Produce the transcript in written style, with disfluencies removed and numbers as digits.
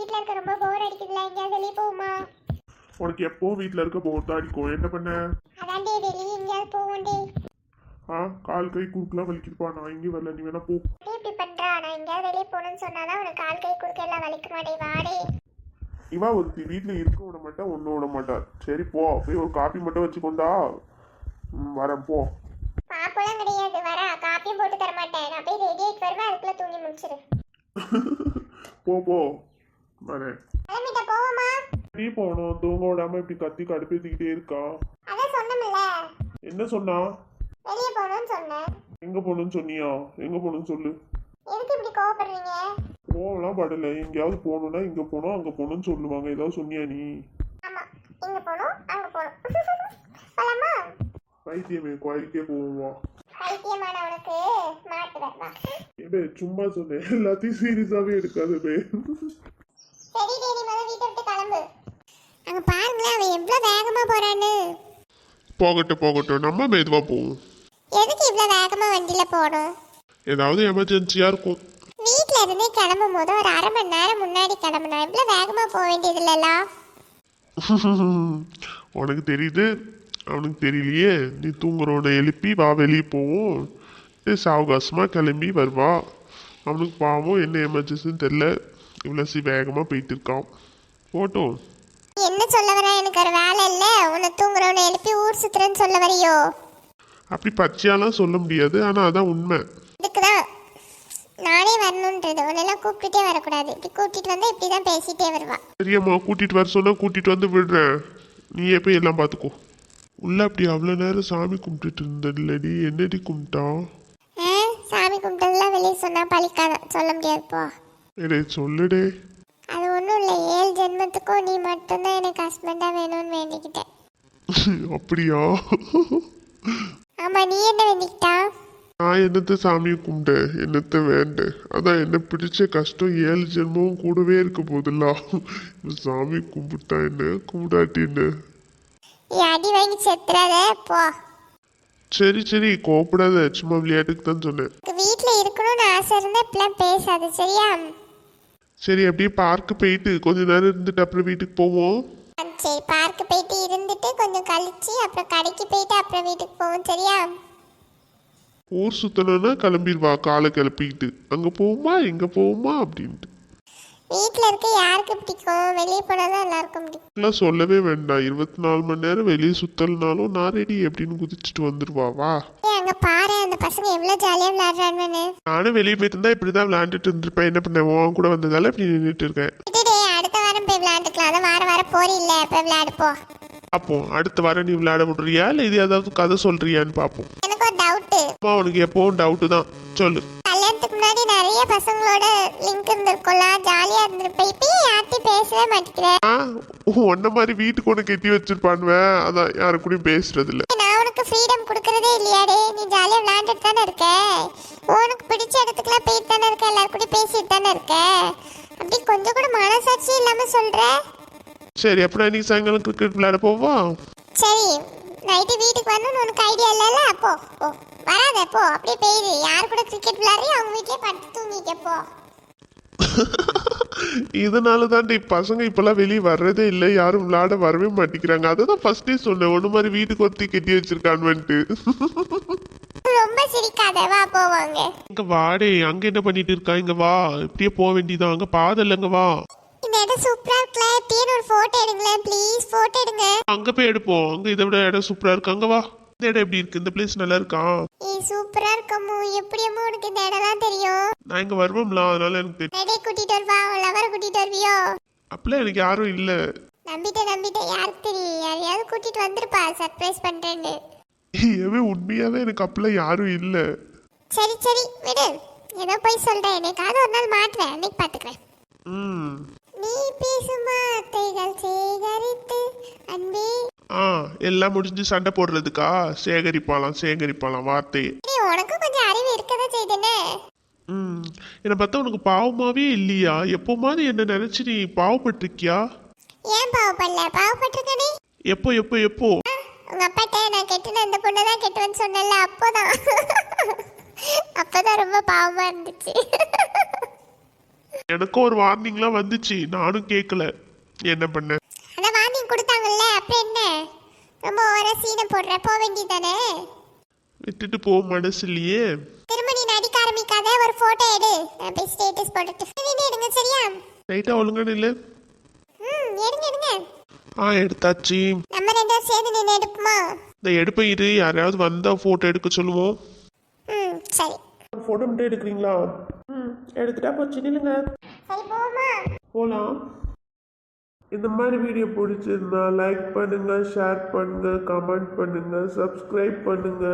வீட்ல இருக்க ரொம்ப போர் அடிக்குதுல, எங்கயாவது வெளிய போவோமா? உனக்கு எப்போ வீட்டில் இருக்க போர் தான் அடிக்கும். என்ன பண்ண? அதான்டே வெளிய எங்கயாவது போவோம்டே. கால் கை குறுக்கெல்லாம் வலிக்குதுப்பா. நான் இங்கேயும் வரல, நீ வேணா போ. நீ இப்படி பண்றா? நான் எங்கயாவது வெளிய போகணும்னு சொன்னாதான் உனக்கு கால் கை குறுக்க எல்லாம் வலிக்குமாடே. வாடே. இவா ஒருத்தி வீட்டில் இருக்க விட மாட்டா, ஒன்றும் விட மாட்டா. சரி போ, போய் ஒரு காப்பி மட்டும் வச்சுக்கொண்டா. வரேன் போ. பாப்பெல்லாம் கிடையாது, வரா காப்பியும் போட்டு தர மாட்டேன். நான் போய் ரெடி ஆயிட்டு வருவேன், அதுக்குள்ள தூங்கி முடிச்சிரு. போ போ, வரேன். கிளம்பிட்ட போவோமா? நீ போகணும், தூங்க விடாம இப்படி கத்தி கடுப்பேத்திக்கிட்டே இருக்கா. அதான் சொன்னமில்ல, என்ன சொன்னா? வெளிய போகணும்னு சொன்னேன். எங்க போகணும்னு சொன்னியா? எங்க போகணும்னு சொல்லு. எதுக்கு இப்படி கோவப்படுறீங்க? போகலாம் படல. எங்கேயாவது போகணும்னா இங்க போகணும் அங்க போகணும்னு சொல்லுவாங்க. ஏதாவது சொன்னியா நீ? ஆமா, இங்க போகணும் அங்க போகணும். போலாமா? பைத்தியமே, கோயிலுக்கே போவோமா? பைத்தியமானவனுக்கு மாட்டுவேன் வா. ஏபே சும்மா சொன்னேன், எல்லாத்தையும் சீரியஸாவே எடுக்காதே. சரி டேடி, முதல்ல வீட்டை விட்டு கிளம்பு. அங்க பாருங்களேன், அவன் எவ்வளவு வேகமா போறான்னு. போகட்டும் போகட்டும், நம்ம மெதுவா போவோம். எதுக்கு இவ்வளவு வேகமா வண்டியில போகணும்? ஏதாவது எமர்ஜென்சியா இருக்கும். வீட்ல இருந்து கிளம்பும் போது ஒரு 1/2 மணி நேரம் முன்னாடி கிளம்புனா இவ்வளவு வேகமா போக வேண்டியது இல்லல. உனக்கு தெரியுது, அவனுக்கு தெரியலையே. நீ தூங்குறவனை எழுப்பி வா வெளியே போவோம். சாவகாசமா கிளம்பி வருவா. அவனுக்கு பாவம் என்ன எமர்ஜென்சின்னு தெரியல, இவ்வளோ வேகமாக போயிட்டு இருக்கான். போட்டோம். என்ன சொல்ல வர? எனக்கு ஒரு வேலை இல்ல, உன்னை தூங்குறவனை எழுப்பி ஊர் சுத்துறேன்னு சொல்ல வரையோ? அப்படி பச்சையாலாம் சொல்ல முடியாது, ஆனால் அதான் உண்மை. இதுக்குதான் நானே வரணுன்றது. உன்னெல்லாம் கூப்பிட்டுட்டே வரக்கூடாது. இப்படி கூப்பிட்டு வந்தா இப்படிதான் பேசிட்டே வருவா. சரியாம்மா, கூட்டிட்டு வர சொன்னா கூட்டிட்டு வந்து விடுறேன். நீயே போய் எல்லாம் பார்த்துக்கோ. உள்ள அப்படி அவ்வளோ நேரம் சாமி கும்பிட்டுட்டு இருந்தல்லடி, என்னடி கும்பிட்டா? சாமி கும்பிட்டதெல்லாம் வெளியே சொன்னா பழிக்காத, சொல்ல முடியாது போ. டே சொல்லுடே. அது ஒன்றும் இல்லை, 7 ஜென்மத்துக்கும் நீ மட்டும்தான் எனக்கு ஹஸ்பண்டா வேணும்னு வேண்டிக்கிட்டேன். அப்படியா? ஆமா, நீ என்ன வேண்டிக்கிட்டா? நான் என்னத்த சாமியை கும்பிட்டேன், என்னத்த வேண்டேன். அதான் என்ன பிடிச்ச கஷ்டம் 7 ஜென்மமும் கூடவே இருக்க போதில்ல. சாமி கும்பிட்டா என்ன, கும்பிடாட்டி என்ன? நீ அடி வாங்கி செத்துறாத போ. சரி சரி, கோப்படாத, சும்மா விளையாட்டுக்கு தான் சொன்னேன். வீட்டுல இருக்கணும்னு ஆசை இருந்தா இப்பெல்லாம் பேசாது, சரியா? சரி, அப்படியே பார்க்கு போயிட்டு கொஞ்ச நேரம் இருந்துட்டு அப்புறம் வீட்டுக்கு போவோம். சரி, பார்க்கு போயிட்டு இருந்துட்டு கொஞ்சம் கழிச்சு அப்புறம் கடைக்கு போயிட்டு அப்புறம் வீட்டுக்கு போவோம், சரியா? ஊர் சுத்தணும்னா கிளம்பிடுவா, காலை கிளப்பிக்கிட்டு அங்கே போவோமா இங்கே போவோமா அப்படின்ட்டு. வீட்டில் இருக்க யாருக்கு பிடிக்கும்? வெளியே போனால் தான் எல்லாருக்கும் பிடிக்கும். எல்லாம் சொல்லவே வேண்டாம். 24 மணி நேரம் வெளியே சுத்தலனாலும் நான் ரெடி அப்படின்னு குதிச்சுட்டு வந்துடுவா. வா. அங்க பாரு, அந்த பசங்க எவ்வளவு ஜாலியா விளையாடுறான்னு. நானும் வெளியே போயிட்டு இருந்தா இப்படிதான் விளையாண்டுட்டு இருந்திருப்பேன். என்ன பண்ண, உன் கூட வந்ததால இப்படி நின்றுட்டு இருக்கேன். அடுத்த வாரம் போய் விளையாண்டுக்கலாம். அதான் வாரம் போறி இல்ல, போய் விளையாடு போ. பார்ப்போம், அடுத்த வாரம் நீ விளையாட விடுறியா இல்லை இது ஏதாவது கதை சொல்றியான்னு பார்ப்போம். எனக்கு ஒரு டவுட்டு. உனக்கு எப்பவும் டவுட்டு தான், சொல்லு. கல்யாணத்துக்கு முன்னாடி நிறைய பசங்களோட லிங்க் இருந்திருக்கும்ல, ஜாலியா இருந்திருப்பேன். இப்பயும் யார்ட்டையும் பேசவே மாட்டேங்கிறேன். ஒன்ன மாதிரி வீட்டுக்கு ஒன்று கட்டி வச்சிருப்பானுவேன், அதான் யாரு கூடயும் பேசுறது இல்லை. நான் உனக்கு ஃப்ரீடம் கொடுக்கறதே இல்லையாடே. நீ ஜாலியா விளையாண்டுட்டு தானே இருக்க, உனக்கு பிடிச்ச இடத்துக்குலாம் போயிட்டு தானே இருக்க, எல்லாரும் கூட பேசிட்டு தானே இருக்க. அப்படி கொஞ்சம் கூட மனசாட்சி இல்லாம சொல்ற. சரி, அப்புறம் நீ சாயங்காலம் கிரிக்கெட் விளையாட போவோம். சரி, நைட்டு வீட்டுக்கு வரணும்னு உனக்கு ஐடியா இல்லைல்ல? போ போ, வராத போ, அப்படியே போயிரு. யார் கூட கிரிக்கெட் விளையாடுறீ அவங்க வீட்லயே படுத்து தூங்கிக்க போ. இதனால தான் பசங்க இப்பெல்லாம் வெளியே வர்றதே இல்லை, யாரும் விளையாட வரவே மாட்டேங்கிறாங்க. அதை தான் ஃபர்ஸ்டே சொன்னேன், ஒன்று மாதிரி வீட்டுக்கு ஒருத்தி கட்டி வச்சிருக்கான்ட்டு. ரொம்ப சிரிக்காத, வா போவாங்க. இங்க வாடே, அங்க என்ன பண்ணிட்டு இருக்கா? இங்க வா, இப்படியே போக வேண்டியதான். அங்க பாதல்லங்க, வா. இந்த இடம் சூப்பரா இருக்குல்ல, டீன் ஒரு போட்டோ எடுங்களேன் ப்ளீஸ். போட்டோ எடுங்க. அங்க போய் எடுப்போம், அங்க இதை விட இடம் சூப்பரா இருக்கு. அங்க வா. இந்த இடம் எப்படி இருக்கு? இந்த பிளேஸ் நல்லா இருக்கா? சூப்பரா இருக்கமோ. எப்படியமோ உனக்கு இந்த இடம்லாம் தெரியும்? நான் இங்க வருவோம்ல, அதனால எனக்கு தெரியும். ரெடி, கூட்டிட்டு வருவா. லவரை கூட்டிட்டு வருவியோ? அப்பெல்லாம் எனக்கு யாரும் இல்ல. நம்பிட்டேன், யாருக்கு தெரியும்? யாரையாவது கூட்டிட்டு வந்திருப்பா சர்ப்ரைஸ் பண்றேன்னு. உண்மையாவே எனக்கு அப்பெல்லாம் யாரும் இல்ல. சரி சரி விடு, ஏதோ போய் சொல்றேன். என்னைக்காவது ஒரு நாள் மாட்டுவேன், அன்னைக்கு பாத்துக்கிறேன். நீ பேசும் வார்த்தைகள் சேகரித்து அன்பே. எல்லாம் முடிஞ்சு சண்டை போடுறதுக்கா? சேகரிப்பாலாம் வார்த்தையை. உனக்கு கொஞ்சம் அறிவு இருக்கதான் செய்தேனே. என்னை பார்த்தா உனக்கு பாவமாவே இல்லையா? எப்போமாவது என்ன நினைச்சு நீ பாவப்பட்டிருக்கியா? ஏன் பாவப்படல? பாவப்பட்டிருக்கனே. எப்போ எப்போ எப்போ? உங்க அப்பாட்ட நான் கெட்டுன அந்த பொண்ணதான் கெட்டுவேன்னு சொன்னல, அப்போதான் ரொம்ப பாவமா இருந்துச்சு. எனக்கும் ஒரு வார்னிங்லாம் வந்துச்சு, நானும் கேட்கல. என்ன பண்ண? அதான் வார்னிங் கொடுத்தாங்கல்ல, அப்புறம் என்ன ரொம்ப ஓவரா சீனை போடுற, போக வேண்டியதானே. விட்டுட்டு போக மனசு இல்லையே. திரும்ப நீ நடிக்க ஆரம்பிக்காத, ஒரு போட்டோ எடு, நான் போய் ஸ்டேட்டஸ் போட்டுட்டு நீ எடுங்க சரியா? லைட்டா ஒழுங்கா நில்லு. எடுங்க எடுங்க. எடுத்தாச்சு. நம்ம ரெண்டு பேரும் சேர்ந்து நின்று எடுப்போமா? இந்த எடுப்பை இரு, யாரையாவது வந்தா போட்டோ எடுக்க சொல்லுவோம். சரி. போட்டோ மட்டும் எடுக்கிறீங்களா? எடுத்துட்டா போச்சு, நில்லுங்க. சரி போமா. போலாம். இந்த மாதிரி வீடியோ பிடிச்சிருந்தா லைக் பண்ணுங்க, ஷேர் பண்ணுங்க, கமெண்ட் பண்ணுங்க, சப்ஸ்கிரைப் பண்ணுங்க.